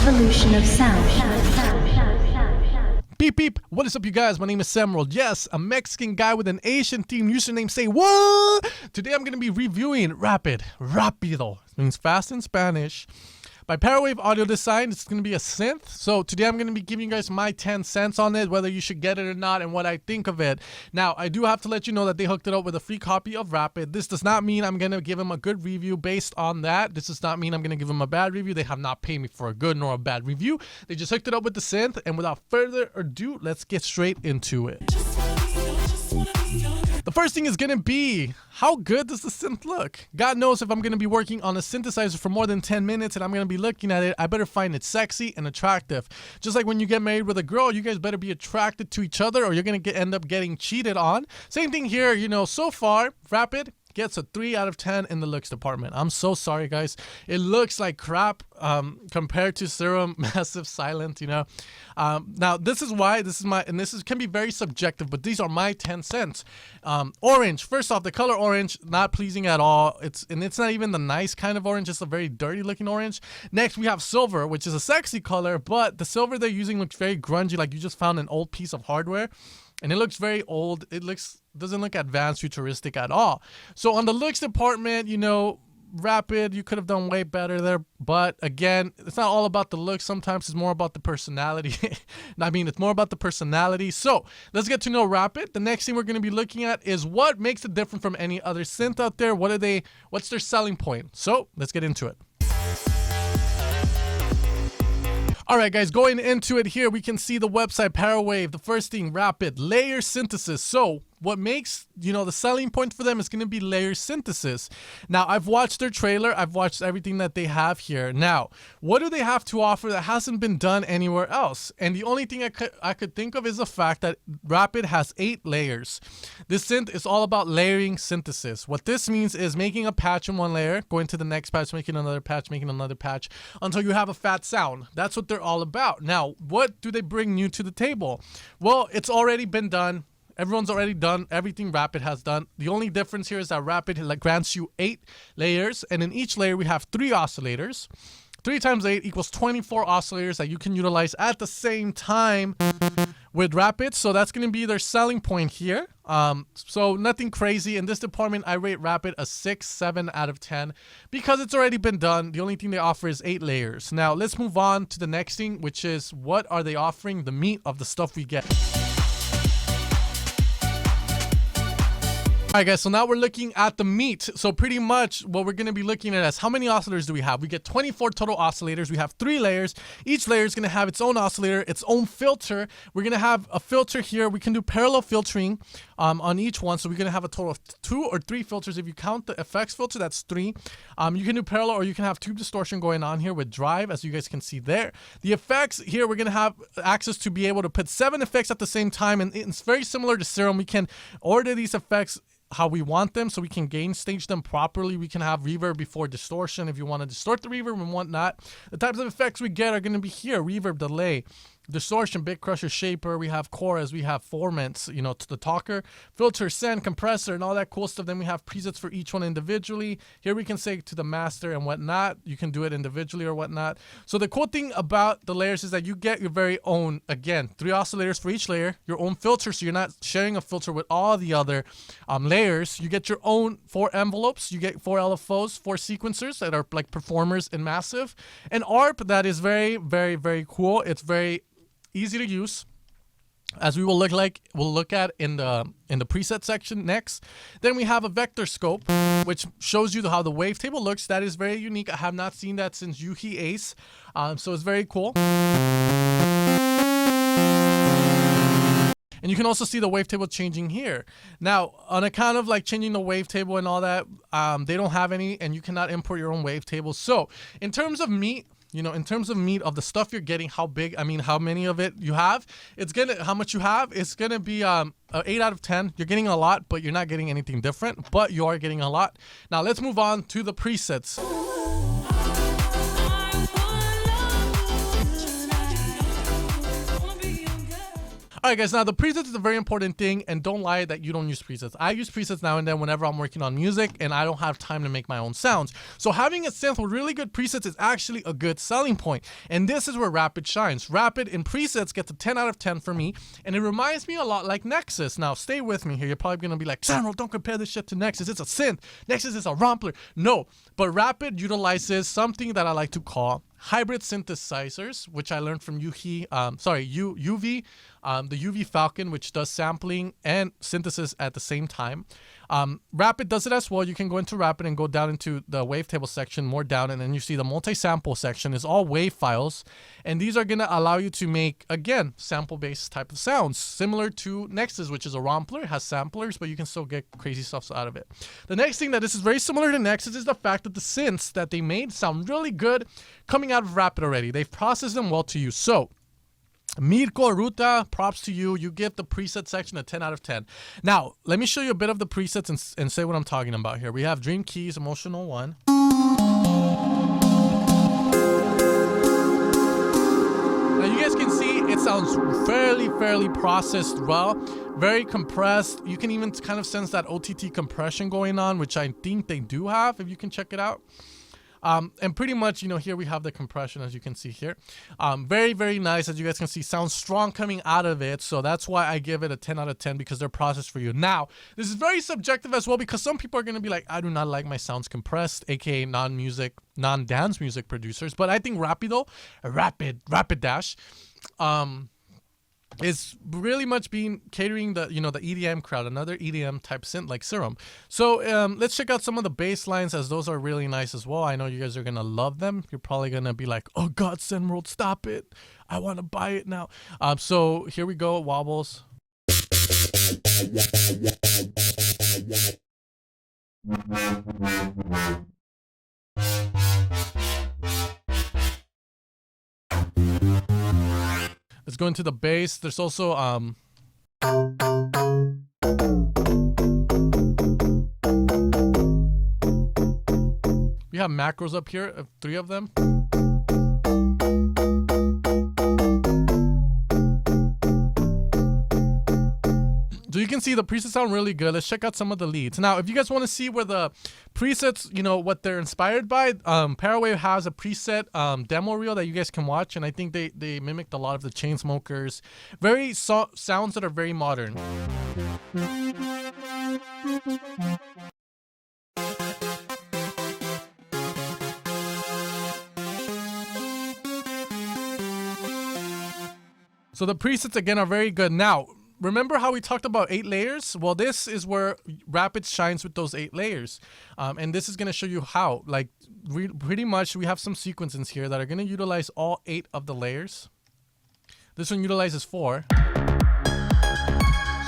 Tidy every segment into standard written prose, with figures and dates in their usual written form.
evolution of sound. Beep beep, what is up you guys? My name is Emerald. Yes, a Mexican guy with an Asian theme username. Say what? Today I'm going to be reviewing Rápido. It means fast in Spanish. By Parawave audio design. It's going to be a synth. So today I'm going to be giving you guys my 10 cents on it, whether you should get it or not, and what I think of it. Now, I do have to let you know that they hooked it up with a free copy of Rapid. This does not mean I'm going to give him a good review based on that. This does not mean I'm going to give him a bad review. They have not paid me for a good nor a bad review. They just hooked it up with the synth. And without further ado, let's get straight into it. The first thing is going to be, how good does the synth look? God knows if I'm going to be working on a synthesizer for more than 10 minutes and I'm going to be looking at it, I better find it sexy and attractive. Just like when you get married with a girl, you guys better be attracted to each other or you're going to end up getting cheated on. Same thing here, you know, so far, Rapid gets a 3 out of 10 in the looks department. I'm so sorry, guys. It looks like crap compared to Serum Massive Silent, you know. Now, this is why, can be very subjective, but these are my 10 cents. Orange, first off, the color orange, not pleasing at all. It's not even the nice kind of orange. It's a very dirty looking orange. Next, we have silver, which is a sexy color, but the silver they're using looks very grungy, like you just found an old piece of hardware. And it looks very old. Doesn't look advanced, futuristic at all. So on the looks department, you know, Rapid, you could have done way better there. But again, it's not all about the looks. Sometimes it's more about the personality. I mean, it's more about the personality. So let's get to know Rapid. The next thing we're going to be looking at is what makes it different from any other synth out there. What's their selling point? So let's get into it. Alright guys, going into it here, we can see the website Parawave. The first thing, Rapid, layer synthesis. So what makes, you know, the selling point for them is going to be layer synthesis. Now, I've watched their trailer. I've watched everything that they have here. Now, what do they have to offer that hasn't been done anywhere else? And the only thing I could think of is the fact that Rapid has 8 layers. This synth is all about layering synthesis. What this means is making a patch in one layer, going to the next patch, making another patch, until you have a fat sound. That's what they're all about. Now, what do they bring new to the table? Well, it's already been done. Everyone's already done everything Rapid has done. The only difference here is that Rapid grants you 8 layers, and in each layer we have 3 oscillators. 3 times 8 equals 24 oscillators that you can utilize at the same time with Rapid. So that's going to be their selling point here. So nothing crazy. In this department, I rate Rapid a 6, 7 out of 10 because it's already been done. The only thing they offer is 8 layers. Now let's move on to the next thing, which is what are they offering? The meat of the stuff we get. Alright guys, so now we're looking at the meat. So pretty much what we're going to be looking at is how many oscillators do we have? We get 24 total oscillators. We have 3 layers. Each layer is going to have its own oscillator, its own filter. We're going to have a filter here. We can do parallel filtering on each one. So we're going to have a total of 2 or 3 filters. If you count the effects filter, that's 3. You can do parallel or you can have tube distortion going on here with drive, as you guys can see there. The effects here, we're going to have access to be able to put 7 effects at the same time. And it's very similar to Serum. We can order these effects how we want them so we can gain stage them properly. We can have reverb before distortion if you want to distort the reverb and whatnot. The types of effects we get are going to be here: reverb, delay, distortion, bit crusher, shaper. We have chorus, we have formants, you know, to the talker, filter, send, compressor, and all that cool stuff. Then we have presets for each one individually. Here we can say to the master and whatnot. You can do it individually or whatnot. So the cool thing about the layers is that you get your very own, again, 3 oscillators for each layer, your own filter. So you're not sharing a filter with all the other layers. You get your own 4 envelopes. You get 4 LFOs, 4 sequencers that are like performers in Massive, and ARP that is very, very, very cool. It's very easy to use, as we'll look at in the preset section next. Then we have a vector scope, which shows you how the wavetable looks. That is very unique. I have not seen that since Yuhi Ace, so it's very cool. And you can also see the wavetable changing here. Now, on account of like changing the wavetable and all that, they don't have any, and you cannot import your own wavetable. So in terms of meat, you know, in terms of meat of the stuff you're getting, how many of it you have, how much you have, it's gonna be 8 out of 10. You're getting a lot, but you're not getting anything different, but you are getting a lot. Now let's move on to the presets. All right, guys, now the presets is a very important thing, and don't lie that you don't use presets. I use presets now and then whenever I'm working on music and I don't have time to make my own sounds. So having a synth with really good presets is actually a good selling point. And this is where Rapid shines. Rapid in presets gets a 10 out of 10 for me, and it reminds me a lot like Nexus. Now, stay with me here. You're probably going to be like, Samuel, don't compare this shit to Nexus. It's a synth. Nexus is a rompler. No, but Rapid utilizes something that I like to call hybrid synthesizers, which I learned from UV, the UV Falcon, which does sampling and synthesis at the same time. Rapid does it as well. You can go into Rapid and go down into the wavetable section, more down, and then you see the multi-sample section is all wave files, and these are going to allow you to make, again, sample-based type of sounds, similar to Nexus, which is a rompler. It has samplers, but you can still get crazy stuff out of it. The next thing that this is very similar to Nexus is the fact that the synths that they made sound really good coming out of Rapid already. They've processed them well to you. So Mirko, Ruta, props to you. You give the preset section a 10 out of 10. Now, let me show you a bit of the presets and say what I'm talking about here. We have Dream Keys, Emotional 1. Now, you guys can see it sounds fairly processed well, very compressed. You can even kind of sense that OTT compression going on, which I think they do have, if you can check it out. And pretty much, you know, here we have the compression, as you can see here. Very nice, as you guys can see, sounds strong coming out of it. So that's why I give it a 10 out of 10, because they're processed for you. Now, this is very subjective as well, because some people are going to be like, I do not like my sounds compressed, aka non-dance music producers. But I think Rapid Dash, is really much being catering the, you know, the EDM crowd, another EDM type synth like Serum. So let's check out some of the bass lines, as those are really nice as well. I know you guys are gonna love them. You're probably gonna be like, oh god, Zenworld, stop it, I want to buy it now. So here we go. Wobbles. Let's go into the bass. There's also we have macros up here, 3 of them. So you can see the presets sound really good. Let's check out some of the leads. Now, if you guys want to see where the presets, you know, what they're inspired by, Parawave has a preset demo reel that you guys can watch, and I think they mimicked a lot of the Chainsmokers. Sounds that are very modern. So the presets, again, are very good. Now, remember how we talked about 8 layers? Well, this is where Rapid shines with those 8 layers. And this is going to show you how. Like, pretty much, we have some sequences here that are going to utilize all 8 of the layers. This one utilizes 4.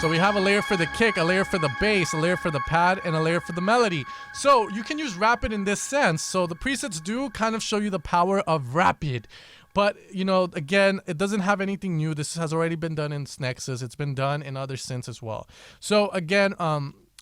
So we have a layer for the kick, a layer for the bass, a layer for the pad, and a layer for the melody. So you can use Rapid in this sense. So the presets do kind of show you the power of Rapid. But, you know, again, it doesn't have anything new. This has already been done in Nexus. It's been done in other synths as well. So, again,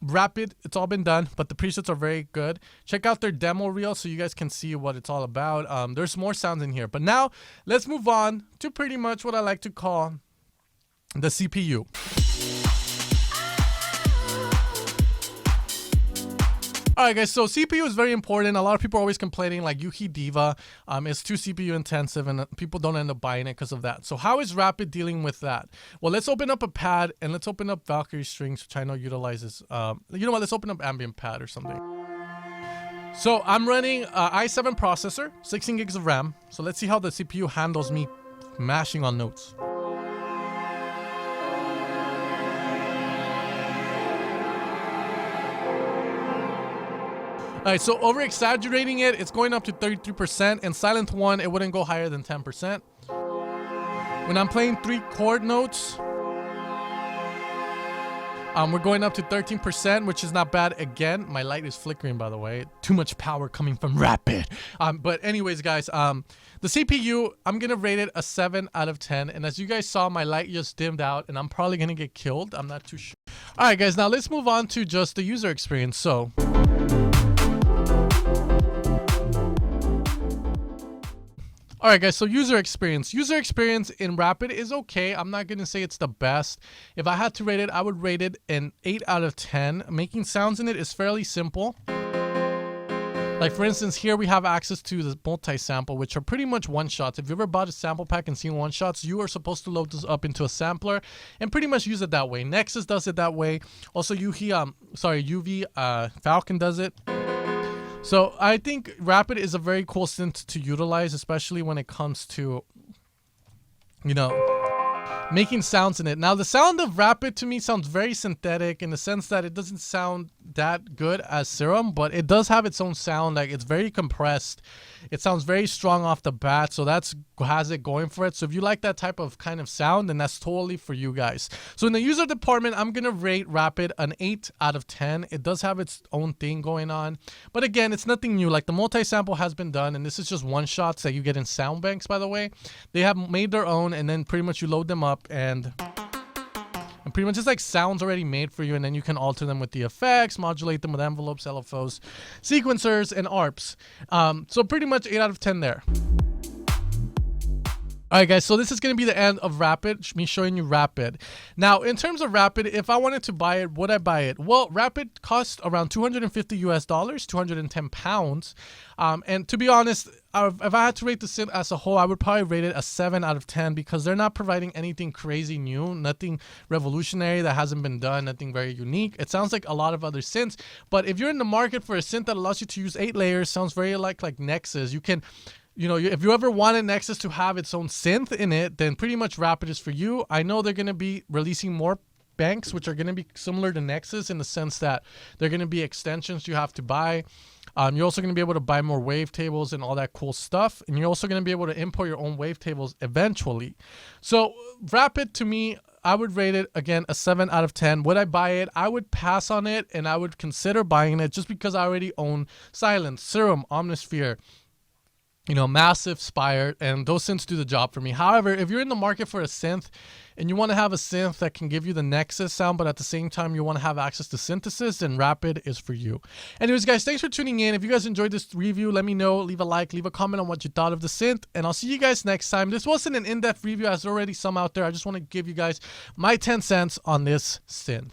Rapid, it's all been done, but the presets are very good. Check out their demo reel so you guys can see what it's all about. There's more sounds in here. But now, let's move on to pretty much what I like to call the CPU. Alright guys, so CPU is very important. A lot of people are always complaining like Yuhi Diva is too CPU intensive and people don't end up buying it because of that. So how is Rapid dealing with that? Well, let's open up a pad and let's open up Valkyrie Strings, which I know utilizes, you know what, let's open up Ambient Pad or something. So I'm running i7 processor, 16 gigs of RAM. So let's see how the CPU handles me mashing on notes. Alright, so over exaggerating it, it's going up to 33%, and Silent 1, it wouldn't go higher than 10%. When I'm playing 3 chord notes, we're going up to 13%, which is not bad. Again, my light is flickering, by the way. Too much power coming from Rapid. But anyways, guys, the CPU, I'm going to rate it a 7 out of 10. And as you guys saw, my light just dimmed out, and I'm probably going to get killed. I'm not too sure. Alright, guys, now let's move on to just the user experience. So All right, guys, so user experience. User experience in Rapid is okay. I'm not going to say it's the best. If I had to rate it, I would rate it an 8 out of 10. Making sounds in it is fairly simple. Like, for instance, here we have access to the multi-sample, which are pretty much one-shots. If you ever bought a sample pack and seen one-shots, you are supposed to load this up into a sampler and pretty much use it that way. Nexus does it that way. Also, UV Falcon does it. So I think Rapid is a very cool synth to utilize, especially when it comes to, you know, making sounds in it. Now, the sound of Rapid to me sounds very synthetic in the sense that it doesn't sound that good as Serum, but it does have its own sound. Like, it's very compressed. It sounds very strong off the bat, so that's has it going for it. So if you like that type of kind of sound, then that's totally for you guys. So in the user department, I'm gonna rate Rapid an 8 out of 10. It does have its own thing going on, but again, it's nothing new. Like, the multi-sample has been done, and this is just one shots that you get in sound banks, by the way. They have made their own, and then pretty much you load them up, and pretty much it's like sounds already made for you, and then you can alter them with the effects, modulate them with envelopes, LFOs, sequencers, and ARPs. So pretty much 8 out of 10 there. Alright, guys, so this is going to be the end of Rapid, me showing you Rapid. Now, in terms of Rapid, if I wanted to buy it, would I buy it? Well, Rapid costs around $250 US, 210 pounds. And to be honest, if I had to rate the synth as a whole, I would probably rate it a 7 out of 10 because they're not providing anything crazy new, nothing revolutionary that hasn't been done, nothing very unique. It sounds like a lot of other synths, but if you're in the market for a synth that allows you to use 8 layers, sounds very like Nexus, you can... You know, if you ever wanted Nexus to have its own synth in it, then pretty much Rapid is for you. I know they're going to be releasing more banks, which are going to be similar to Nexus in the sense that they're going to be extensions you have to buy. You're also going to be able to buy more wavetables and all that cool stuff. And you're also going to be able to import your own wavetables eventually. So Rapid, to me, I would rate it, again, a 7 out of 10. Would I buy it? I would pass on it, and I would consider buying it just because I already own Silence, Serum, Omnisphere, you know, Massive, Spire, and those synths do the job for me. However, if you're in the market for a synth and you want to have a synth that can give you the Nexus sound, but at the same time you want to have access to synthesis, then Rapid is for you. Anyways, guys, thanks for tuning in. If you guys enjoyed this review, let me know. Leave a like, leave a comment on what you thought of the synth, and I'll see you guys next time. This wasn't an in-depth review, as there already some out there. I just want to give you guys my 10 cents on this synth.